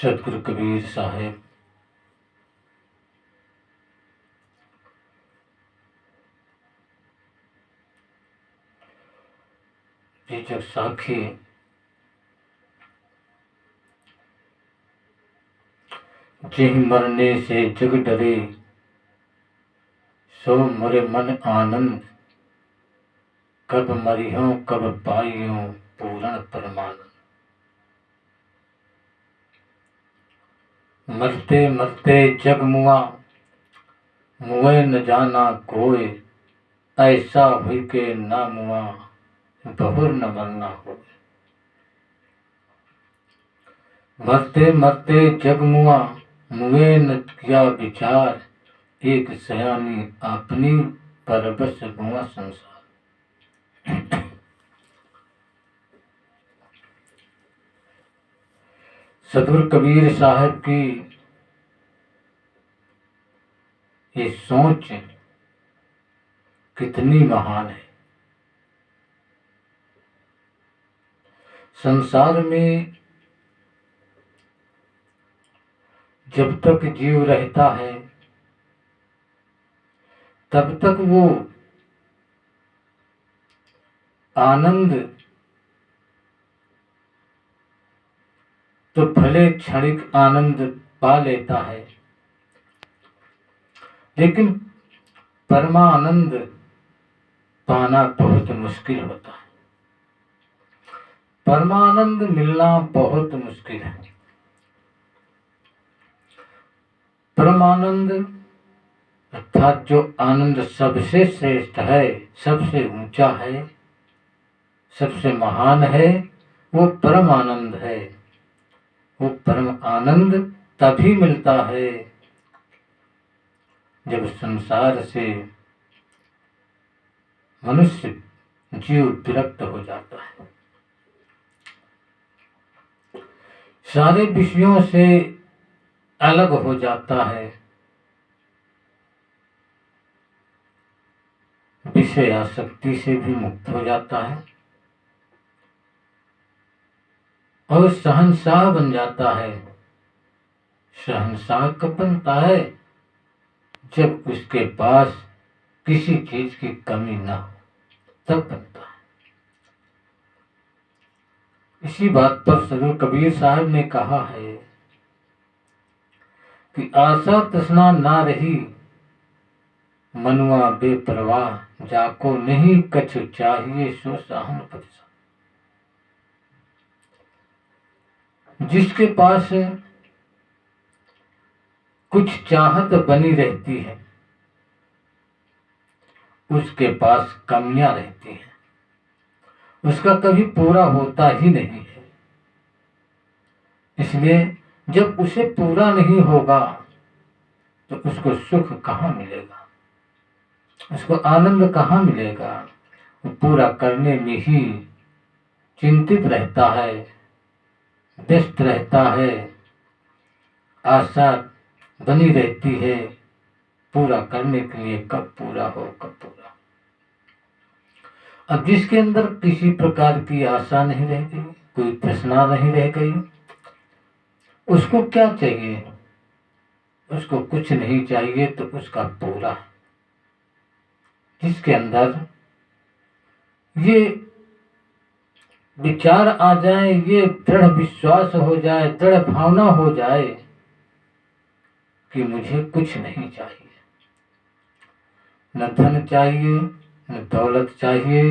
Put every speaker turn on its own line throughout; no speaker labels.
सतगुरु कबीर साहब जी जब साखी जिह मरने से जग डरे सो मोरे मन आनंद कब मरियो कब पाइयो पूर्ण परमानंद। मरते मरते जग मुआ मुए न जाना कोय ऐसा हुई के ना मुआ बहुर न मरना हो। मरते मरते जग मुआ मुए न किया विचार एक सयानी अपनी परबस हुआ संसार। सतगुरु कबीर साहब की ये सोच कितनी महान है। संसार में जब तक जीव रहता है तब तक वो आनंद तो भले क्षणिक आनंद पा लेता है, लेकिन परमानंद पाना बहुत मुश्किल होता है। परमानंद मिलना बहुत मुश्किल है। परमानंद अर्थात जो आनंद सबसे श्रेष्ठ है, सबसे ऊंचा है, सबसे महान है, वो परम आनंद है। वो परम आनंद तभी मिलता है जब संसार से मनुष्य जीव विरक्त हो जाता है, सारे विषयों से अलग हो जाता है, विषय आसक्ति से भी मुक्त हो जाता है और शहंशाह बन जाता है। शहंशाह कब बनता है? जब उसके पास किसी चीज की कमी ना हो, तब बनता है। इसी बात पर सतगुरु कबीर साहब ने कहा है कि आशा तृष्णा ना रही मनुआ बेपरवाह जाको नहीं कछु चाहिए सो साहन परिसा। जिसके पास कुछ चाहत बनी रहती है उसके पास कमियां रहती हैं, उसका कभी पूरा होता ही नहीं है। इसलिए जब उसे पूरा नहीं होगा तो उसको सुख कहाँ मिलेगा, उसको आनंद कहाँ मिलेगा। वो पूरा करने में ही चिंतित रहता है, व्यस्त रहता है, आशा बनी रहती है पूरा करने के लिए, कब पूरा हो कब पूरा। अब जिसके अंदर किसी प्रकार की आशा नहीं रह गई, कोई तृष्णा नहीं रह गई, उसको क्या चाहिए? उसको कुछ नहीं चाहिए, तो उसका पूरा। जिसके अंदर ये विचार आ जाए, ये दृढ़ विश्वास हो जाए, दृढ़ भावना हो जाए कि मुझे कुछ नहीं चाहिए, न धन चाहिए, न दौलत चाहिए,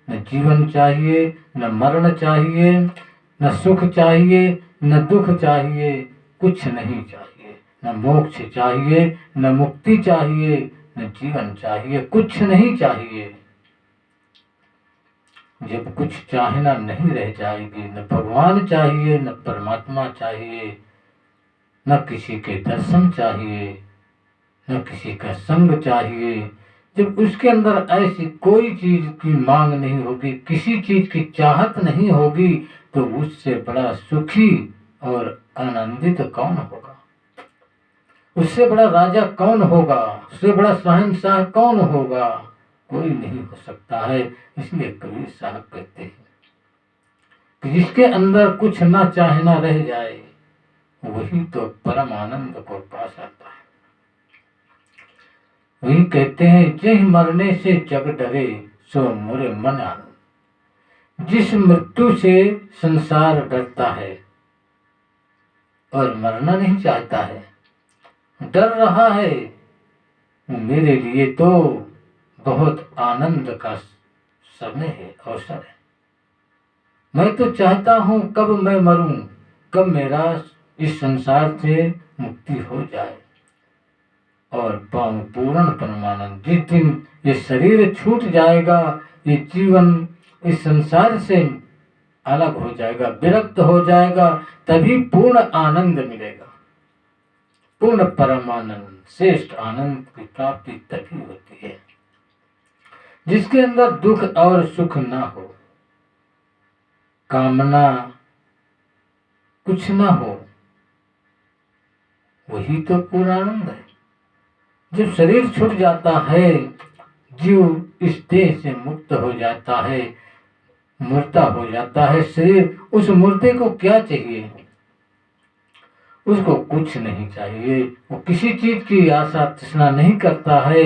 न जीवन चाहिए, न मरण चाहिए, न सुख चाहिए, न दुख चाहिए, कुछ नहीं चाहिए। न मोक्ष चाहिए, न मुक्ति चाहिए, न जीवन चाहिए, कुछ नहीं चाहिए। जब कुछ चाहना नहीं रह जाएगी, न भगवान चाहिए, न परमात्मा चाहिए, न किसी के दर्शन चाहिए, न किसी का संग चाहिए। जब उसके अंदर ऐसी कोई चीज की मांग नहीं होगी, किसी चीज की चाहत नहीं होगी, तो उससे बड़ा सुखी और आनंदित कौन होगा? उससे बड़ा राजा कौन होगा? उससे बड़ा शहंशाह कौन होगा? कोई नहीं हो सकता है। इसलिए कबीर साहब कहते हैं कि जिसके अंदर कुछ ना चाहना रह जाए वही तो परम आनंद को पा सकता है। वही कहते हैं, जय मरने से जग डरे सो मोरे मन आनंद। जिस मृत्यु से संसार डरता है और मरना नहीं चाहता है, डर रहा है, वो मेरे लिए तो बहुत आनंद का समय है, अवसर है। मैं तो चाहता हूं कब मैं मरूं, कब मेरा इस संसार से मुक्ति हो जाए और पाऊं पूर्ण परमानंद। जिस दिन ये शरीर छूट जाएगा, ये जीवन इस संसार से अलग हो जाएगा, विरक्त हो जाएगा, तभी पूर्ण आनंद मिलेगा। पूर्ण परमानंद, श्रेष्ठ आनंद की प्राप्ति तभी होती है जिसके अंदर दुख और सुख ना हो, कामना कुछ ना हो। वही तो पूर्ण आनंद है। जब शरीर छूट जाता है, जीव इस देह से मुक्त हो जाता है, मुर्दा हो जाता है शरीर। उस मुर्दे को क्या चाहिए? उसको कुछ नहीं चाहिए। वो किसी चीज की आशा तृष्णा नहीं करता है,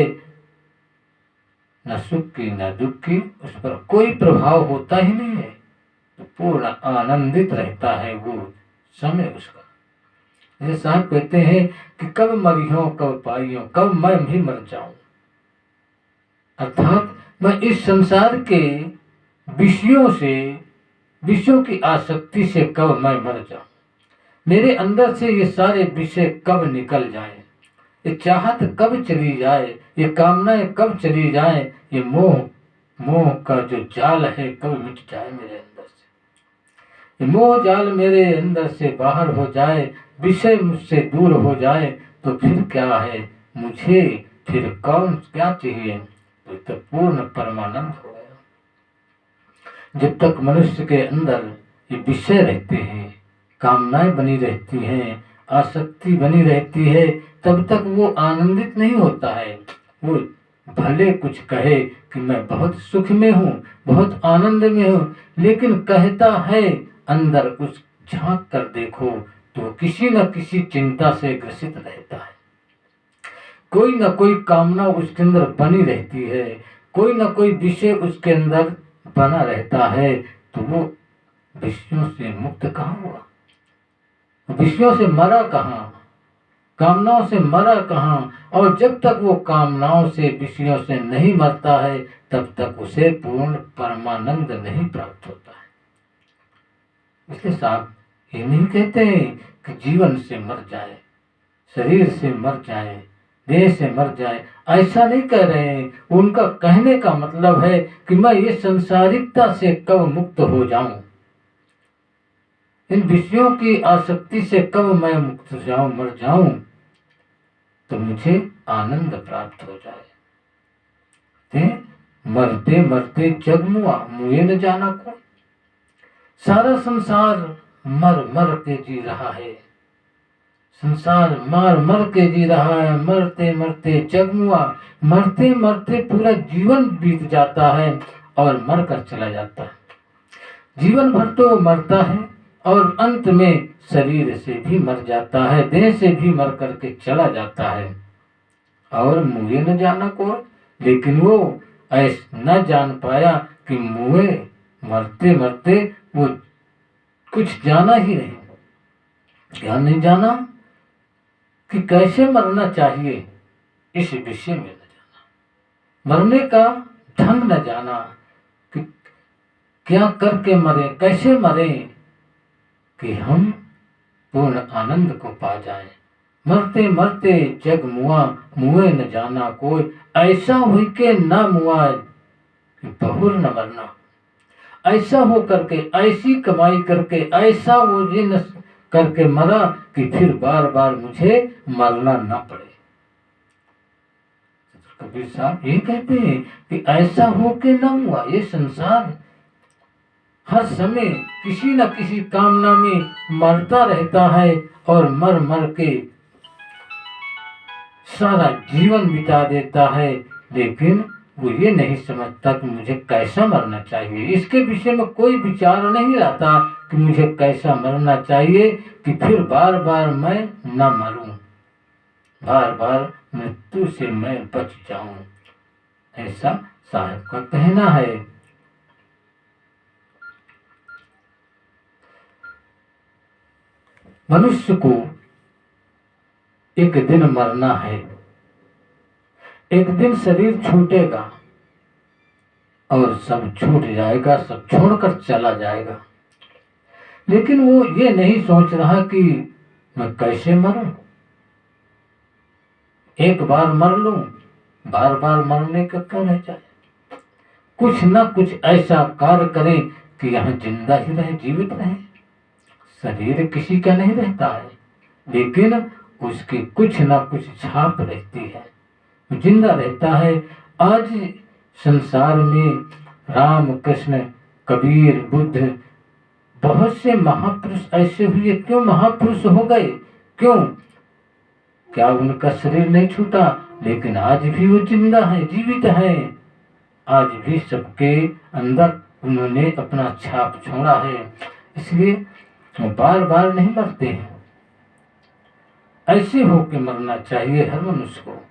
न सुख की न दुख की, उस पर कोई प्रभाव होता ही नहीं है। तो पूर्ण आनंदित रहता है वो समय उसका। जैसे साहब कहते हैं कि कब मरियो कब पाइयो, कब मैं भी मर जाऊं। अर्थात मैं इस संसार के विषयों से, विषयों की आसक्ति से कब मैं मर जाऊं। मेरे अंदर से ये सारे विषय कब निकल जाएं, ये चाहत कब चली जाए, ये कामनाएं कब चली जाए, ये मोह का जो जाल है कब मिट जाए मेरे अंदर से। ये मोह जाल मेरे अंदर से बाहर हो जाए, विषय मुझसे दूर हो जाए, तो फिर क्या है मुझे, फिर कौन क्या चाहिए? तो पूर्ण परमानंद हो गया। जब तक मनुष्य के अंदर ये विषय रहते हैं, कामनाएं बनी रहती हैं, आसक्ति बनी रहती है, तब तक वो आनंदित नहीं होता है। वो भले कुछ कहे कि मैं बहुत सुख में हूँ, बहुत आनंद में हूँ, लेकिन कहता है अंदर उस झांक कर देखो तो किसी न किसी चिंता से ग्रसित रहता है। कोई न कोई कामना उसके अंदर बनी रहती है, कोई न कोई विषय उसके अंदर बना रहता है। तो वो विषयों से मुक्त कहाँ हुआ? विषयों से मरा कहाँ? कामनाओं से मरा कहाँ? और जब तक वो कामनाओं से, विषयों से नहीं मरता है, तब तक उसे पूर्ण परमानंद नहीं प्राप्त होता है। इसलिए साहब ये नहीं कहते हैं कि जीवन से मर जाए, शरीर से मर जाए, देह से मर जाए, ऐसा नहीं कह रहे हैं। उनका कहने का मतलब है कि मैं ये संसारिकता से कब मुक्त हो जाऊं, इन विषयों की आसक्ति से कब मैं मुक्त जाऊं, मर जाऊं, तो मुझे आनंद प्राप्त हो जाए। मरते मरते जग मुआ, मुए न जाना कोई। सारा संसार मर मर के जी रहा है, संसार मर मर के जी रहा है। मरते मरते जग मुआ, मरते मरते पूरा जीवन बीत जाता है और मर कर चला जाता है। जीवन भर तो मरता है और अंत में शरीर से भी मर जाता है, देह से भी मर करके चला जाता है। और मुए न जाना को, लेकिन वो ऐसा न जान पाया कि मुए मरते मरते वो कुछ जाना ही नहीं। क्या नहीं जाना? कि कैसे मरना चाहिए, इस विषय में न जाना। मरने का ढंग न जाना कि क्या करके मरे, कैसे मरे कि हम पूर्ण आनंद को पा जाएं। मरते मरते जग मुआ, मुए न जाना कोई। ऐसा हुई के ना मुआ कि बहुर न मरना। ऐसा हो करके, ऐसी कमाई करके, ऐसा वो जिन करके मरा कि फिर बार बार मुझे मरना ना पड़े। कबीर साहब ये कहते हैं कि ऐसा हो के ना हुआ। ये संसार हर समय किसी न किसी कामना में मरता रहता है और मर मर के सारा जीवन बिता देता है, लेकिन वो ये नहीं समझता कि मुझे कैसा मरना चाहिए। इसके विषय में कोई विचार नहीं रहता कि मुझे कैसा मरना चाहिए कि फिर बार बार मैं न मरूं, बार बार मृत्यु से मैं बच जाऊं, ऐसा साहब का कहना है। मनुष्य को एक दिन मरना है, एक दिन शरीर छूटेगा और सब छूट जाएगा, सब छोड़कर चला जाएगा। लेकिन वो ये नहीं सोच रहा कि मैं कैसे मरूं, एक बार मर लूं, बार बार मरने का क्यों रह जाए। कुछ न कुछ ऐसा कार्य करें कि यहाँ जिंदा ही रहे, जीवित रहे। शरीर किसी का नहीं रहता है, लेकिन उसकी कुछ न कुछ छाप रहती है, जिंदा रहता है। आज संसार में राम, कृष्ण, कबीर, बुद्ध, बहुत से महापुरुष ऐसे हुए। क्यों महापुरुष हो गए? क्यों? क्या उनका शरीर नहीं छूटा? लेकिन आज भी वो जिंदा है, जीवित है। आज भी सबके अंदर उन्होंने अपना छाप छोड़ा है, इसलिए वो बार बार नहीं मरते हैं। ऐसे होके मरना चाहिए हर मनुष्य को।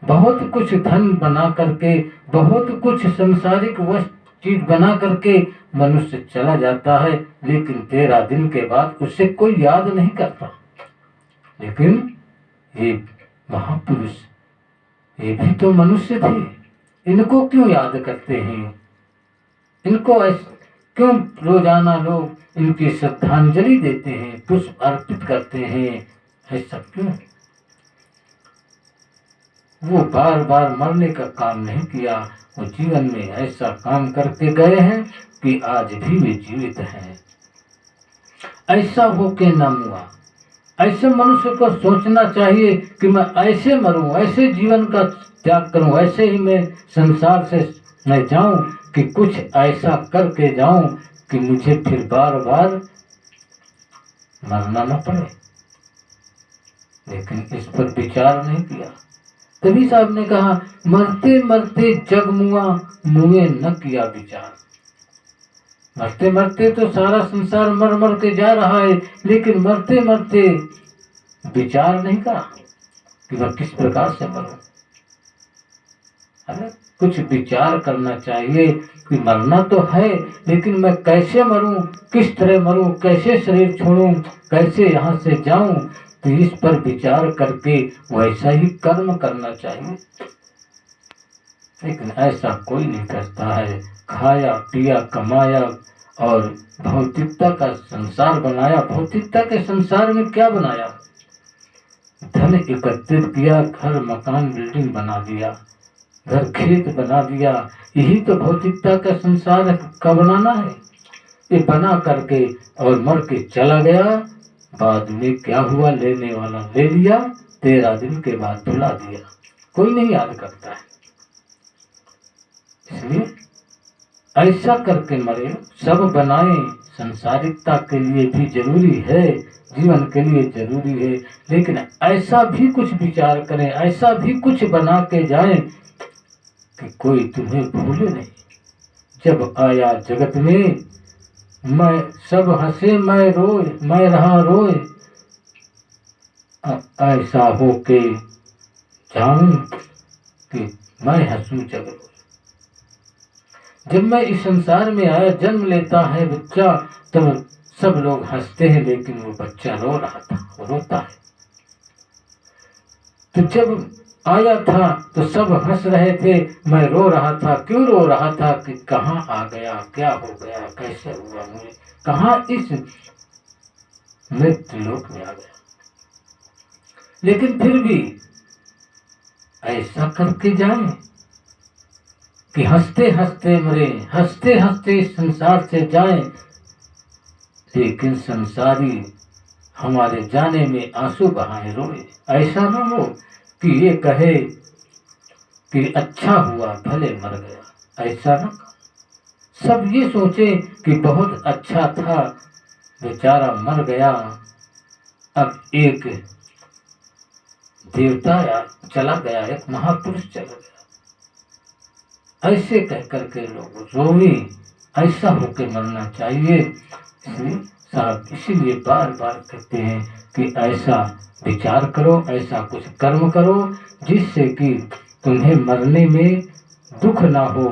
बहुत कुछ धन बना करके, बहुत कुछ संसारिक वस्तु चीज बना करके मनुष्य चला जाता है, लेकिन 13 दिन के बाद उसे कोई याद नहीं करता। लेकिन ये महापुरुष, ये भी तो मनुष्य थे, इनको क्यों याद करते हैं? इनको क्यों रोजाना लोग इनकी श्रद्धांजलि देते हैं, पुष्प अर्पित करते हैं? ऐसा क्यों? वो बार बार मरने का काम नहीं किया, वो जीवन में ऐसा काम करके गए हैं कि आज भी वे जीवित हैं। ऐसा होके न हुआ। ऐसे मनुष्य को सोचना चाहिए कि मैं ऐसे मरूं, ऐसे जीवन का त्याग करूं, ऐसे ही मैं संसार से मैं जाऊं कि कुछ ऐसा करके जाऊं कि मुझे फिर बार बार मरना न पड़े। लेकिन इस पर विचार नहीं किया। तभी साहब ने कहा, मरते मरते जग मुआ, मुए न किया विचार। मरते मरते तो सारा संसार मर मर के जा रहा है, लेकिन मरते मरते विचार नहीं करा कि मैं किस प्रकार से मरूं। अरे कुछ विचार करना चाहिए कि मरना तो है, लेकिन मैं कैसे मरूं, किस तरह मरूं, कैसे शरीर छोड़ूं, कैसे यहाँ से जाऊं। तो इस पर विचार करके वैसा ही कर्म करना चाहिए। लेकिन ऐसा कोई नहीं करता है। खाया पिया कमाया और भौतिकता का संसार बनाया। भौतिकता के संसार में क्या बनाया? धन एकत्रित किया, घर मकान बिल्डिंग बना दिया, घर खेत बना दिया। यही तो भौतिकता का संसार का बनाना है। ये बना करके और मर के चला गया। बाद में क्या हुआ? लेने वाला ले लिया, 13 दिन के बाद भुला दिया। कोई नहीं याद करता है। इसलिए ऐसा करके मरे। सब बनाए, संसारिकता के लिए भी जरूरी है, जीवन के लिए जरूरी है, लेकिन ऐसा भी कुछ विचार करें, ऐसा भी कुछ बना के जाएं कि कोई तुम्हें भूले नहीं। जब आया जगत में, मैं सब हंसे मैं रोए, मैं रहा रोए। ऐसा हो के जाऊं कि मैं हंसूं जग रोए। जब मैं इस संसार में आया, जन्म लेता है बच्चा, तब सब लोग हंसते हैं, लेकिन वो बच्चा रो रहा था, वो रोता है। तो जब आया था तो सब हंस रहे थे, मैं रो रहा था। क्यों रो रहा था? कि कहाँ आ गया, क्या हो गया, कैसे हुआ, मुझे कहाँ इस मृत्यु लोक में आ गया। लेकिन फिर भी ऐसा करके जाए कि हंसते हंसते मरे, हंसते हंसते इस संसार से जाएं। लेकिन संसारी हमारे जाने में आंसू बहाए रोए। ऐसा ना हो कि ये कहे कि अच्छा हुआ भले मर गया। ऐसा ना, सब ये सोचे कि बहुत अच्छा था, बेचारा मर गया। अब एक देवता चला गया, एक महापुरुष चला गया। ऐसे कह करके लोग रोए। ऐसा होके मरना चाहिए। श्री साहब इसीलिए बार बार कहते हैं कि ऐसा विचार करो, ऐसा कुछ कर्म करो जिससे कि तुम्हें मरने में दुख ना हो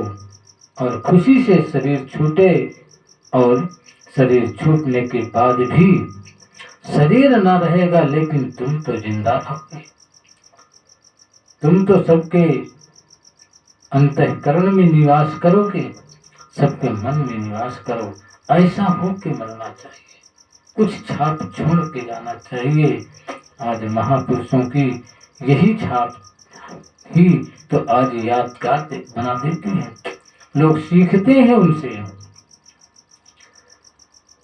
और खुशी से शरीर छूटे, और शरीर छूटने के बाद भी शरीर ना रहेगा लेकिन तुम तो जिंदा रहोगे। तुम तो सबके अंतःकरण में निवास करोगे, सबके मन में निवास करो। ऐसा हो के मरना चाहिए, कुछ छाप छोड़ के जाना चाहिए। आज महापुरुषों की यही छाप ही तो आज यादगार बना देती है। लोग सीखते हैं उनसे,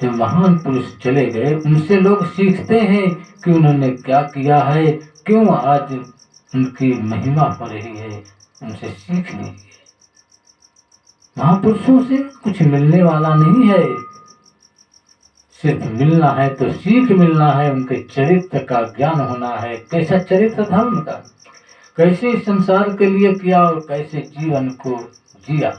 जो महान पुरुष चले गए उनसे लोग सीखते हैं कि उन्होंने क्या किया है, क्यों आज उनकी महिमा हो रही है। उनसे सीख लीजिए। महापुरुषों से कुछ मिलने वाला नहीं है, सिर्फ मिलना है तो सीख मिलना है, उनके चरित्र का ज्ञान होना है। कैसा चरित्र था उनका, कैसे संसार के लिए किया और कैसे जीवन को जिया,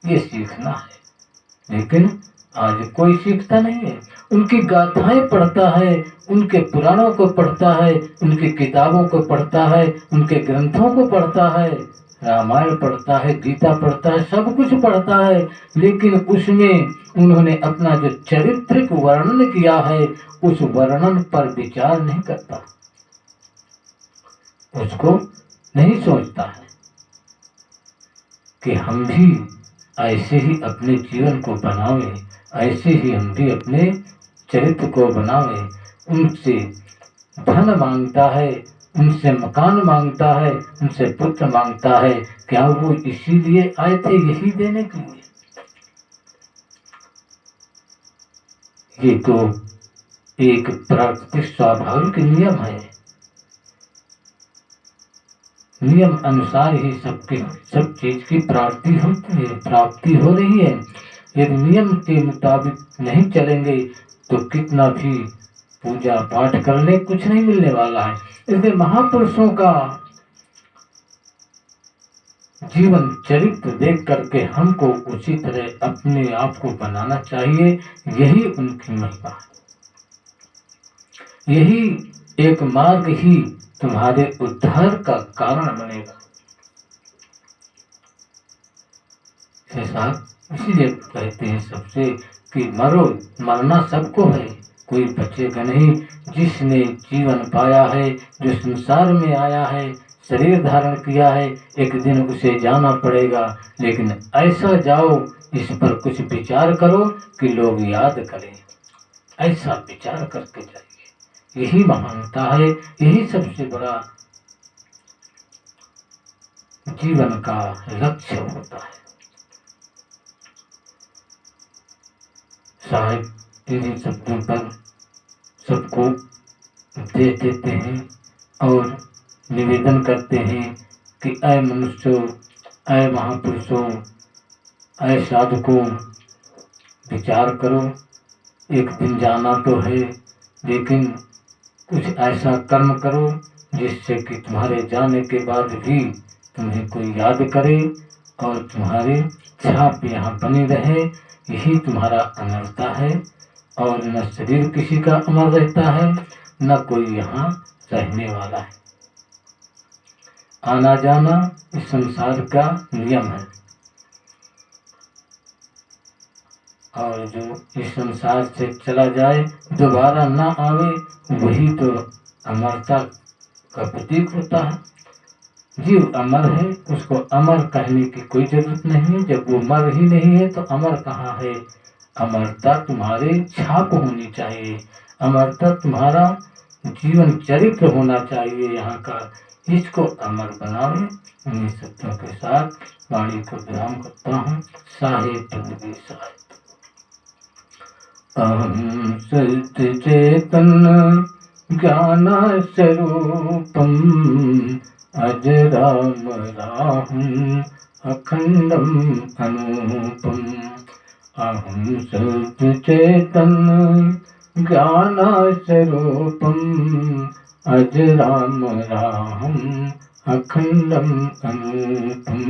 ये सीखना है। लेकिन आज कोई सीखता नहीं है। उनकी गाथाएं पढ़ता है, उनके पुराणों को पढ़ता है, उनकी किताबों को पढ़ता है, उनके ग्रंथों को पढ़ता है, रामायण पढ़ता है, गीता पढ़ता है, सब कुछ पढ़ता है, लेकिन उसमें उन्होंने अपना जो चरित्रिक वर्णन किया है उस वर्णन पर विचार नहीं करता, उसको नहीं सोचता है कि हम भी ऐसे ही अपने जीवन को बनावें, ऐसे ही हम भी अपने चरित्र को बनावें। उनसे धन मांगता है, उनसे मकान मांगता है, उनसे पुत्र मांगता है, क्या वो इसीलिए आए थे यही देने के लिए? ये तो एक प्राकृतिक स्वाभाविक नियम है, नियम अनुसार ही सब चीज की प्राप्ति होती है, प्राप्ति हो रही है। यदि नियम के मुताबिक नहीं चलेंगे तो कितना भी पूजा पाठ कर ले कुछ नहीं मिलने वाला है। इसलिए महापुरुषों का जीवन चरित्र देख करके हमको उसी तरह अपने आप को बनाना चाहिए। यही उनकी महिमा है, यही एक मार्ग ही तुम्हारे उद्धार का कारण बनेगा। इसीलिए कहते हैं सबसे कि मरो, मरना सबको है, कोई बचेगा नहीं। जिसने जीवन पाया है, जो संसार में आया है, शरीर धारण किया है, एक दिन उसे जाना पड़ेगा। लेकिन ऐसा जाओ, इस पर कुछ विचार करो कि लोग याद करें, ऐसा विचार करके जाइए। यही महानता है, यही सबसे बड़ा जीवन का लक्ष्य होता है। साहिब इन्हीं शब्दों पर सबको दे देते हैं और निवेदन करते हैं कि ऐ मनुष्यों, ऐ महापुरुषों, ऐ साधकों, विचार करो। एक दिन जाना तो है, लेकिन कुछ ऐसा कर्म करो जिससे कि तुम्हारे जाने के बाद भी तुम्हें कोई याद करे और तुम्हारी छाप यहाँ बनी रहे। यही तुम्हारा अमरता है। और न शरीर किसी का अमर रहता है, न कोई यहाँ रहने वाला है। आना जाना इस संसार का नियम है, और जो इस संसार से चला जाए, दोबारा ना आवे, वही तो अमरता का प्रतीक होता है। जीव अमर है, उसको अमर कहने की कोई जरूरत नहीं है। जब वो मर ही नहीं है तो अमर कहाँ है? अमरता तुम्हारे छाप होनी चाहिए, अमरता तुम्हारा जीवन चरित्र होना चाहिए यहाँ का। इसको अमर बनावे। इन्हीं शब्दों के साथ वाणी को विराम करता हूँ। साहिब बंदगी साहिब। अहं सत्य चेतन ज्ञान स्वरूपम अजराम राहं अखंडम अनूपम। अहं सत्य चेतन ज्ञान स्वरूपम अजराम राहं अखंडम अनूपम।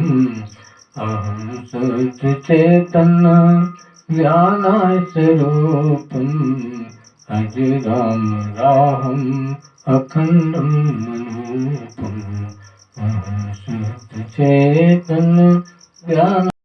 अहं सत्य चेतन ज्ञानाय स्वरूपम् अजराम राहम अखंडम रूपम अहं शुद्ध चेतन ज्ञान